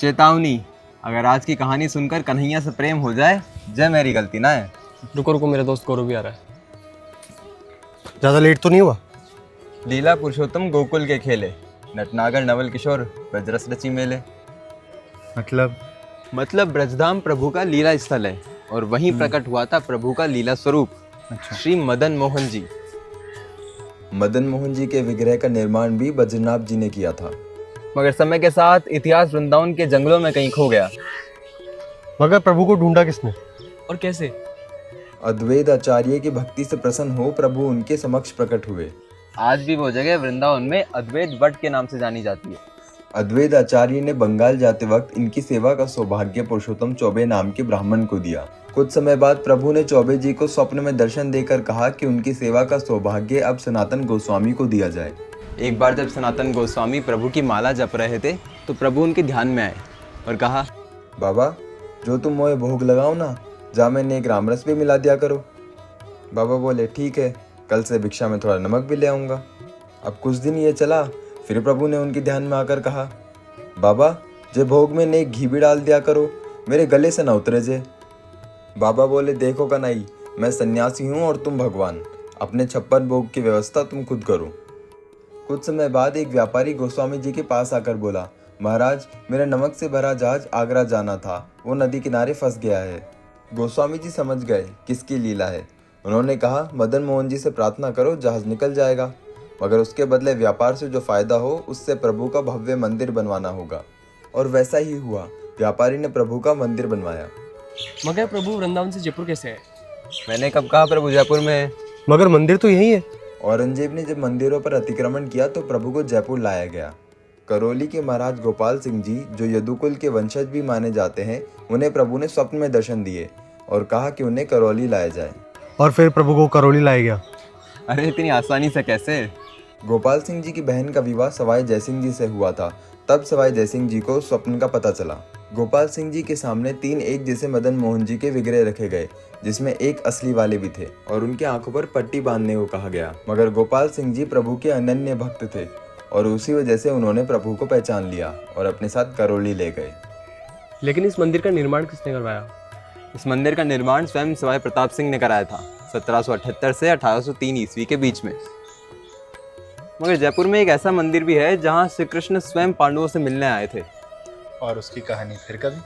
चेतावनी, अगर आज की कहानी सुनकर कन्हैया से प्रेम हो जाए, जय मेरी गलती ना है। रुको रुको, मेरा दोस्त गौरव भी आ रहा है। ज़्यादा लेट तो नहीं हुआ? लीला पुरुषोत्तम गोकुल के खेले, नटनागर नवल किशोर ब्रजरस रची मेले। मतलब ब्रजधाम प्रभु का लीला स्थल है और वहीं प्रकट हुआ था प्रभु का लीला स्वरूप। श्री मदन मोहन जी। मदन मोहन जी के विग्रह का निर्माण भी बद्रीनाथ जी ने किया था, मगर समय के साथ इतिहास वृंदावन के जंगलों में कहीं खो गया। मगर प्रभु को ढूंढा किसने? और कैसे? अद्वैत आचार्य की भक्ति से प्रसन्न हो प्रभु उनके समक्ष प्रकट हुए। आज भी वो जगह वृंदावन में अद्वैत वट के नाम से जानी जाती है। अद्वैत आचार्य ने बंगाल जाते वक्त इनकी सेवा का सौभाग्य पुरुषोत्तम चौबे नाम के ब्राह्मण को दिया। कुछ समय बाद प्रभु ने चौबे जी को स्वप्न में दर्शन देकर कहा कि उनकी सेवा का सौभाग्य अब सनातन गोस्वामी को दिया जाए। एक बार जब सनातन गोस्वामी प्रभु की माला जप रहे थे तो प्रभु उनके ध्यान में आए और कहा, बाबा, जो तुम मोए भोग लगाओ ना, जा मैंने एक रामरस भी मिला दिया करो। बाबा बोले, ठीक है, कल से भिक्षा में थोड़ा नमक भी ले आऊँगा। अब कुछ दिन ये चला, फिर प्रभु ने उनके ध्यान में आकर कहा, बाबा, जे भोग में ने घी भी डाल दिया करो, मेरे गले से न उतरे जे। बाबा बोले, देखो कन्हई, मैं सन्यासी हूँ और तुम भगवान, अपने 56 भोग की व्यवस्था तुम खुद करो। कुछ समय बाद एक व्यापारी गोस्वामी जी के पास आकर बोला, महाराज, मेरा नमक से भरा जहाज आगरा जाना था, वो नदी किनारे फंस गया है। गोस्वामी जी समझ गए किसकी लीला है। उन्होंने कहा, मदन मोहन जी से प्रार्थना करो, जहाज निकल जाएगा, मगर उसके बदले व्यापार से जो फायदा हो उससे प्रभु का भव्य मंदिर बनवाना होगा। और वैसा ही हुआ, व्यापारी ने प्रभु का मंदिर बनवाया। मगर प्रभु वृंदावन से जयपुर कैसे आए? मैंने कब कहा प्रभु जयपुर में है? मगर मंदिर तो यही है। औरंगजेब ने जब मंदिरों पर अतिक्रमण किया तो प्रभु को जयपुर लाया गया। करौली के महाराज गोपाल सिंह जी, जो यदुकुल के वंशज भी माने जाते हैं, उन्हें प्रभु ने स्वप्न में दर्शन दिए और कहा कि उन्हें करौली लाया जाए। और फिर प्रभु को करौली लाया गया। अरे इतनी आसानी से कैसे? गोपाल सिंह जी की बहन का विवाह सवाई जयसिंह जी से हुआ था। तब सवाई जयसिंह जी को स्वप्न का पता चला। गोपाल सिंह जी के सामने 3 एक जैसे मदन मोहन जी के विग्रह रखे गए, जिसमें एक असली वाले भी थे, और उनके आंखों पर पट्टी बांधने को कहा गया। मगर गोपाल सिंह जी प्रभु के अनन्य भक्त थे और उसी वजह से उन्होंने प्रभु को पहचान लिया और अपने साथ करौली ले गए। लेकिन इस मंदिर का निर्माण किसने करवाया? इस मंदिर का निर्माण स्वयं सवाई प्रताप सिंह ने कराया था, 1778 से 1803 ईस्वी के बीच में। मगर जयपुर में एक ऐसा मंदिर भी है जहाँ श्री कृष्ण स्वयं पांडवों से मिलने आए थे। और उसकी कहानी फिर कभी।